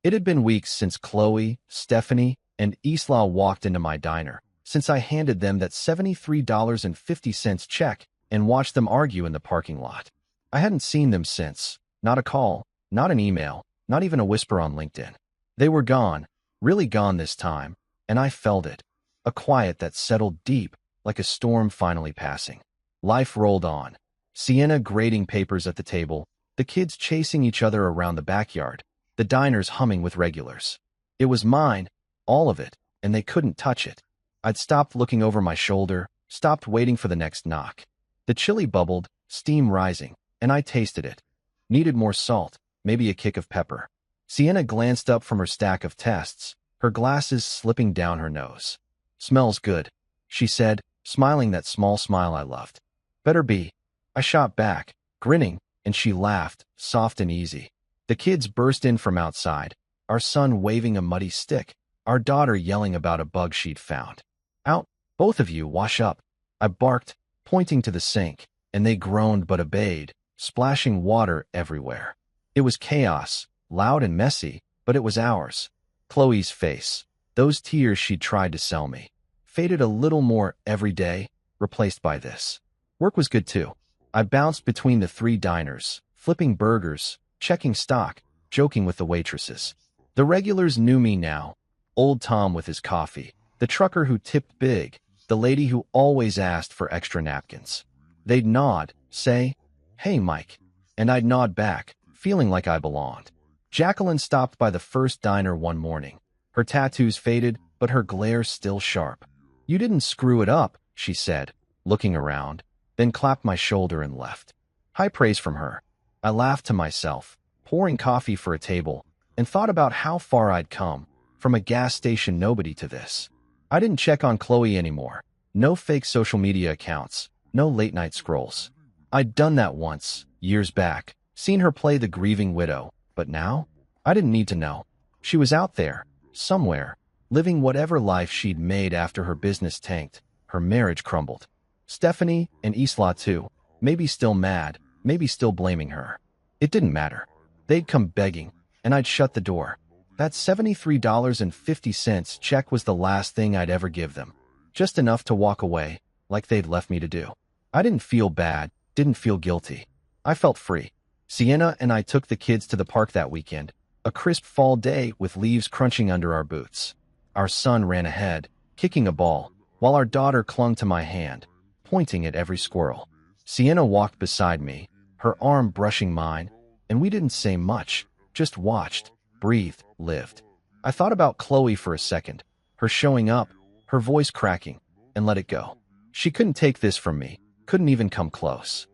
Speaker 1: It had been weeks since Chloe, Stephanie, and Isla walked into my diner, since I handed them that $73.50 check and watched them argue in the parking lot. I hadn't seen them since, not a call, not an email, not even a whisper on LinkedIn. They were gone, really gone this time, and I felt it, a quiet that settled deep, like a storm finally passing. Life rolled on. Sienna grading papers at the table, the kids chasing each other around the backyard, the diners humming with regulars. It was mine, all of it, and they couldn't touch it. I'd stopped looking over my shoulder, stopped waiting for the next knock. The chili bubbled, steam rising, and I tasted it. Needed more salt, maybe a kick of pepper. Sienna glanced up from her stack of tests, her glasses slipping down her nose. Smells good, she said, smiling that small smile I loved. Better be. I shot back, grinning, and she laughed, soft and easy. The kids burst in from outside, our son waving a muddy stick, our daughter yelling about a bug she'd found. Out, both of you, wash up. I barked, pointing to the sink, and they groaned but obeyed, splashing water everywhere. It was chaos, loud and messy, but it was ours. Chloe's face, those tears she'd tried to sell me, faded a little more every day, replaced by this. Work was good too. I bounced between the three diners, flipping burgers, checking stock, joking with the waitresses. The regulars knew me now. Old Tom with his coffee, the trucker who tipped big, the lady who always asked for extra napkins. They'd nod, say, "Hey, Mike," and I'd nod back, feeling like I belonged. Jacqueline stopped by the first diner one morning. Her tattoos faded, but her glare still sharp. "You didn't screw it up," she said, looking around, then clapped my shoulder and left. High praise from her. I laughed to myself, pouring coffee for a table, and thought about how far I'd come, from a gas station nobody to this. I didn't check on Chloe anymore. No fake social media accounts, no late-night scrolls. I'd done that once, years back, seen her play the grieving widow, but now? I didn't need to know. She was out there, somewhere, living whatever life she'd made after her business tanked, her marriage crumbled. Stephanie and Isla too, maybe still mad, maybe still blaming her. It didn't matter. They'd come begging, and I'd shut the door. That $73.50 check was the last thing I'd ever give them. Just enough to walk away, like they'd left me to do. I didn't feel bad, didn't feel guilty. I felt free. Sienna and I took the kids to the park that weekend, a crisp fall day with leaves crunching under our boots. Our son ran ahead, kicking a ball, while our daughter clung to my hand, pointing at every squirrel. Sienna walked beside me, her arm brushing mine, and we didn't say much, just watched. breathed, lived. I thought about Chloe for a second, her showing up, her voice cracking, and let it go. She couldn't take this from me, couldn't even come close.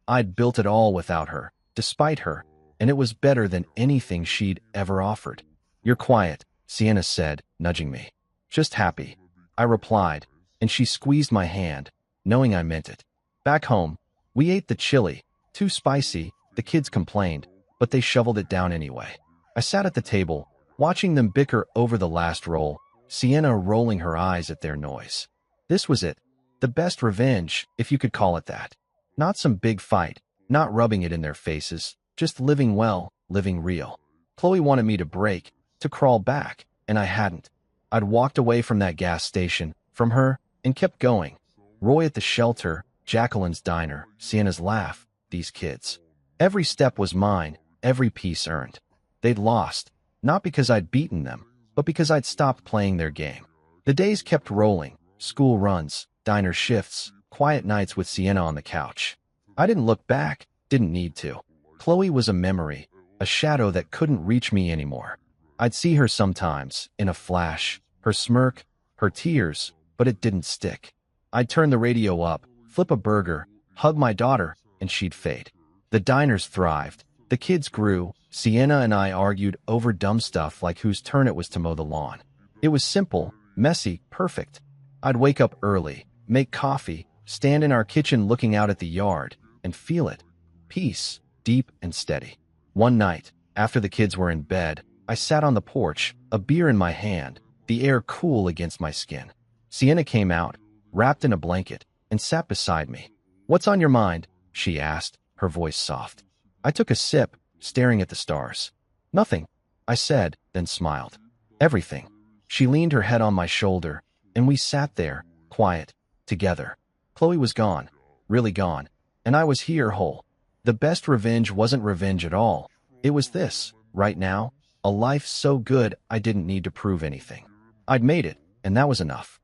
Speaker 1: I'd built it all without her, despite her, and it was better than anything she'd ever offered. You're quiet, Sienna said, nudging me. Just happy, I replied, and she squeezed my hand, knowing I meant it. Back home, we ate the chili, too spicy, the kids complained, but they shoveled it down anyway. I sat at the table, watching them bicker over the last roll, Sienna rolling her eyes at their noise. This was it, the best revenge, if you could call it that. Not some big fight, not rubbing it in their faces, just living well, living real. Chloe wanted me to break, to crawl back, and I hadn't. I'd walked away from that gas station, from her, and kept going. Roy at the shelter, Jacqueline's diner, Sienna's laugh, these kids. Every step was mine, every piece earned. They'd lost, not because I'd beaten them, but because I'd stopped playing their game. The days kept rolling, school runs, diner shifts, quiet nights with Sienna on the couch. I didn't look back, didn't need to. Chloe was a memory, a shadow that couldn't reach me anymore. I'd see her sometimes, in a flash, her smirk, her tears, but it didn't stick. I'd turn the radio up, flip a burger, hug my daughter, and she'd fade. The diners thrived, the kids grew, Sienna and I argued over dumb stuff like whose turn it was to mow the lawn. It was simple, messy, perfect. I'd wake up early, make coffee, stand in our kitchen looking out at the yard, and feel it. Peace, deep and steady. One night, after the kids were in bed, I sat on the porch, a beer in my hand, the air cool against my skin. Sienna came out, wrapped in a blanket, and sat beside me. "What's on your mind?" she asked, her voice soft. I took a sip, staring at the stars. "Nothing," I said, then smiled. "Everything." She leaned her head on my shoulder, and we sat there, quiet, together. Chloe was gone, really gone, and I was here whole. The best revenge wasn't revenge at all. It was this, right now, a life so good I didn't need to prove anything. I'd made it, and that was enough.